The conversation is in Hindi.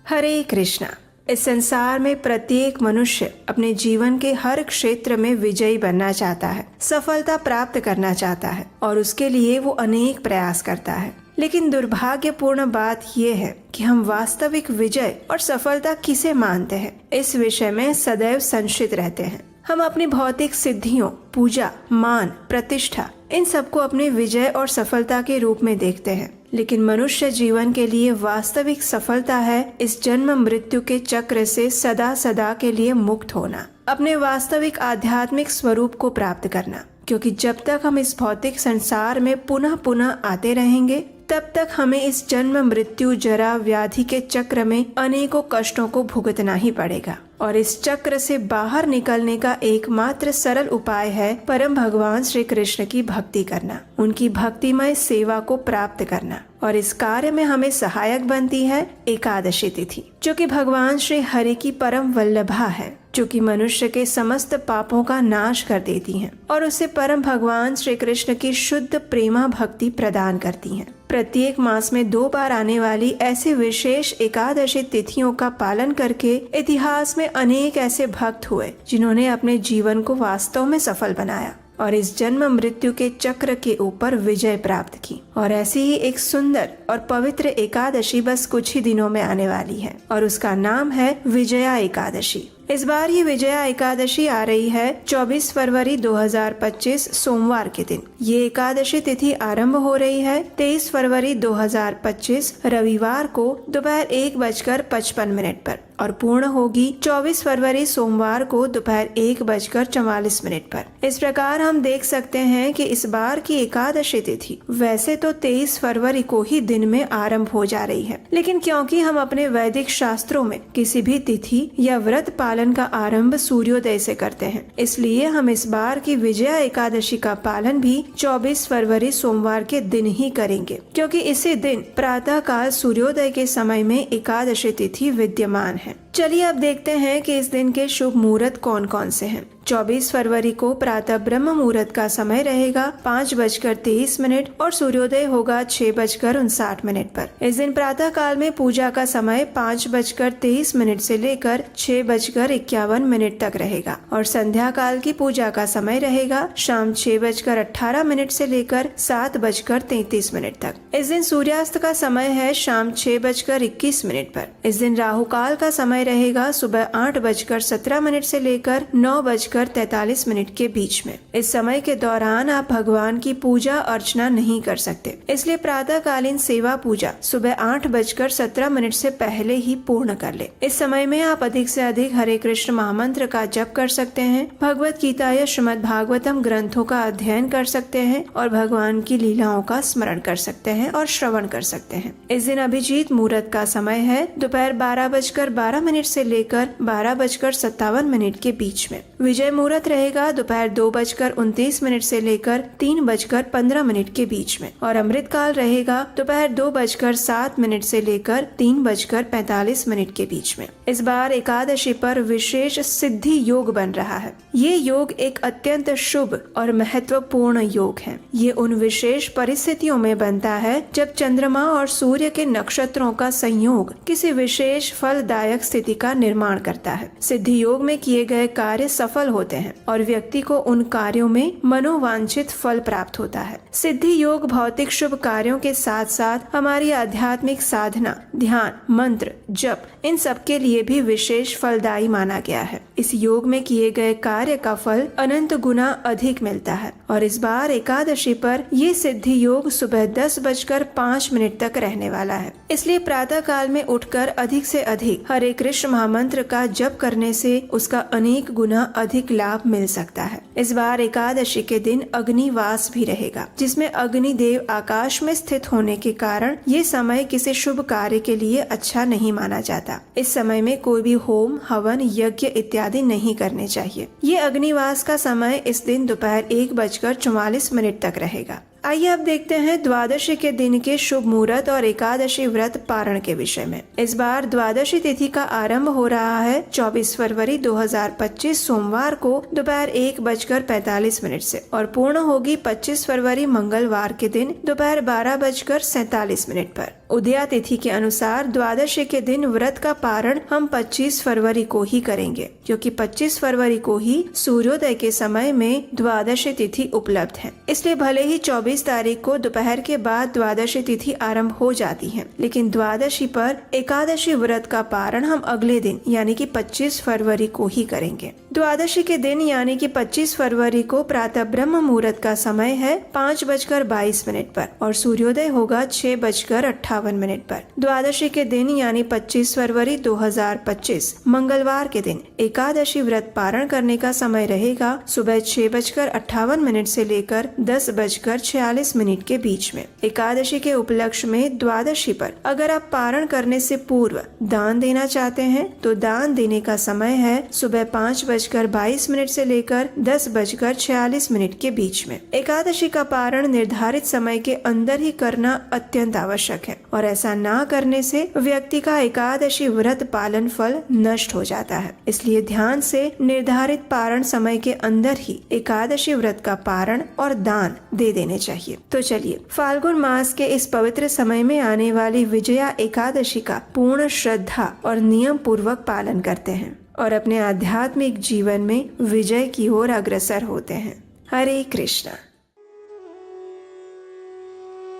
हरे कृष्णा। इस संसार में प्रत्येक मनुष्य अपने जीवन के हर क्षेत्र में विजयी बनना चाहता है, सफलता प्राप्त करना चाहता है और उसके लिए वो अनेक प्रयास करता है। लेकिन दुर्भाग्यपूर्ण बात यह है कि हम वास्तविक विजय और सफलता किसे मानते हैं, इस विषय में सदैव संशयित रहते हैं। हम अपनी भौतिक सिद्धियों, पूजा, मान, प्रतिष्ठा, इन सबको अपने विजय और सफलता के रूप में देखते हैं। लेकिन मनुष्य जीवन के लिए वास्तविक सफलता है इस जन्म मृत्यु के चक्र से सदा सदा के लिए मुक्त होना, अपने वास्तविक आध्यात्मिक स्वरूप को प्राप्त करना। क्योंकि जब तक हम इस भौतिक संसार में पुनः पुनः आते रहेंगे, तब तक हमें इस जन्म मृत्यु जरा व्याधि के चक्र में अनेकों कष्टों को भुगतना ही पड़ेगा। और इस चक्र से बाहर निकलने का एकमात्र सरल उपाय है परम भगवान श्री कृष्ण की भक्ति करना, उनकी भक्तिमय सेवा को प्राप्त करना। और इस कार्य में हमें सहायक बनती है एकादशी तिथि, जो कि भगवान श्री हरि की परम वल्लभा है, जो कि मनुष्य के समस्त पापों का नाश कर देती हैं और उसे परम भगवान श्री कृष्ण की शुद्ध प्रेमा भक्ति प्रदान करती हैं। प्रत्येक मास में 2 बार आने वाली ऐसी विशेष एकादशी तिथियों का पालन करके इतिहास में अनेक ऐसे भक्त हुए जिन्होंने अपने जीवन को वास्तव में सफल बनाया और इस जन्म मृत्यु के चक्र के ऊपर विजय प्राप्त की। और ऐसी ही एक सुंदर और पवित्र एकादशी बस कुछ ही दिनों में आने वाली है और उसका नाम है विजया एकादशी। इस बार ये विजया एकादशी आ रही है 24 फरवरी 2025 सोमवार के दिन। ये एकादशी तिथि आरंभ हो रही है 23 फरवरी 2025 रविवार को दोपहर 1:55 पर और पूर्ण होगी 24 फरवरी सोमवार को दोपहर 1:44 पर। इस प्रकार हम देख सकते हैं कि इस बार की एकादशी तिथि वैसे तो 23 फरवरी को ही दिन में आरंभ हो जा रही है, लेकिन क्योंकि हम अपने वैदिक शास्त्रों में किसी भी तिथि या व्रत पालन का आरंभ सूर्योदय से करते हैं, इसलिए हम इस बार की विजया एकादशी का पालन भी 24 फरवरी सोमवार के दिन ही करेंगे, क्योंकि इसी दिन प्रातः काल सूर्योदय के समय में एकादशी तिथि विद्यमान है। चलिए अब देखते हैं कि इस दिन के शुभ मुहूर्त कौन कौन से हैं। 24 फरवरी को प्रातः ब्रह्म मुहूर्त का समय रहेगा 5:23 और सूर्योदय होगा 6:59 पर। इस दिन प्रातः काल में पूजा का समय 5:23 से लेकर 6:51 तक रहेगा और संध्या काल की पूजा का समय रहेगा शाम 6:18 से लेकर 7:33 तक। इस दिन सूर्यास्त का समय है शाम 6:21 पर। इस दिन राहु काल का समय रहेगा सुबह 8:17 से लेकर 9:43 के बीच में। इस समय के दौरान आप भगवान की पूजा अर्चना नहीं कर सकते, इसलिए प्रातःकालीन सेवा पूजा सुबह 8:17 से पहले ही पूर्ण कर ले। इस समय में आप अधिक से अधिक हरे कृष्ण महामंत्र का जप कर सकते हैं, भगवत गीता या श्रीमद् भागवतम ग्रंथों का अध्ययन कर सकते हैं और भगवान की लीलाओं का स्मरण कर सकते हैं और श्रवण कर सकते हैं। इस दिन अभिजीत मुहूर्त का समय है दोपहर 12:12 से लेकर 12:57 के बीच में। विजय मुहूर्त रहेगा दोपहर 2:29 से लेकर 3:15 के बीच में और अमृत काल रहेगा दोपहर 2:07 से लेकर 3:45 के बीच में। इस बार एकादशी पर विशेष सिद्धि योग बन रहा है। ये योग एक अत्यंत शुभ और महत्वपूर्ण योग है। ये उन विशेष परिस्थितियों में बनता है जब चंद्रमा और सूर्य के नक्षत्रों का संयोग किसी विशेष फलदायक स्थिति का निर्माण करता है। सिद्धि योग में किए गए कार्य सफल होते हैं और व्यक्ति को उन कार्यों में मनोवांछित फल प्राप्त होता है। सिद्धि योग भौतिक शुभ कार्यों के साथ साथ हमारी आध्यात्मिक साधना, ध्यान, मंत्र, जप, इन सब के लिए भी विशेष फलदायी माना गया है। इस योग में किए गए कार्य का फल अनंत गुना अधिक मिलता है और इस बार एकादशी पर ये सिद्धि योग सुबह 10:05 तक रहने वाला है। इसलिए प्रातः काल में उठकर अधिक से अधिक हरे कृष्ण महामंत्र का जप करने से उसका अनेक गुना अधिक लाभ मिल सकता है। इस बार एकादशी के दिन अग्निवास भी रहेगा, जिसमें अग्निदेव आकाश में स्थित होने के कारण ये समय किसी शुभ कार्य के लिए अच्छा नहीं माना जाता। इस समय में कोई भी होम, हवन, यज्ञ इत्यादि नहीं करने चाहिए। ये अग्निवास का समय इस दिन दोपहर 1:44 तक रहेगा। आइए अब देखते हैं द्वादशी के दिन के शुभ मुहूर्त और एकादशी व्रत पारण के विषय में। इस बार द्वादशी तिथि का आरंभ हो रहा है 24 फरवरी 2025 सोमवार को दोपहर 1:45 से और पूर्ण होगी 25 फरवरी मंगलवार के दिन दोपहर 12:47 पर। उदया तिथि के अनुसार द्वादशी के दिन व्रत का पारण हम 25 फरवरी को ही करेंगे, क्योंकि 25 फरवरी को ही सूर्योदय के समय में द्वादशी तिथि उपलब्ध है। इसलिए भले ही 24 तारीख को दोपहर के बाद द्वादशी तिथि आरंभ हो जाती है, लेकिन द्वादशी पर एकादशी व्रत का पारण हम अगले दिन यानी कि 25 फरवरी को ही करेंगे। द्वादशी के दिन यानी कि 25 फरवरी को प्रातः ब्रह्म मुहूर्त का समय है 5:22 पर और सूर्योदय होगा 6:58 पर। द्वादशी के दिन यानी 25 फरवरी 2025 मंगलवार के दिन एकादशी व्रत पारण करने का समय रहेगा सुबह 6:58 से लेकर 10:46 के बीच में। एकादशी के उपलक्ष्य में द्वादशी पर अगर आप पारण करने से पूर्व दान देना चाहते हैं तो दान देने का समय है सुबह 5:22 से लेकर 10:46 के बीच में। एकादशी का पारण निर्धारित समय के अंदर ही करना अत्यंत आवश्यक है और ऐसा ना करने से व्यक्ति का एकादशी व्रत पालन फल नष्ट हो जाता है। इसलिए ध्यान से निर्धारित पारण समय के अंदर ही एकादशी व्रत का पारण और दान दे देने चाहिए। तो चलिए फाल्गुन मास के इस पवित्र समय में आने वाली विजया एकादशी का पूर्ण श्रद्धा और नियम पूर्वक पालन करते हैं और अपने आध्यात्मिक जीवन में विजय की ओर अग्रसर होते हैं। हरे कृष्णा।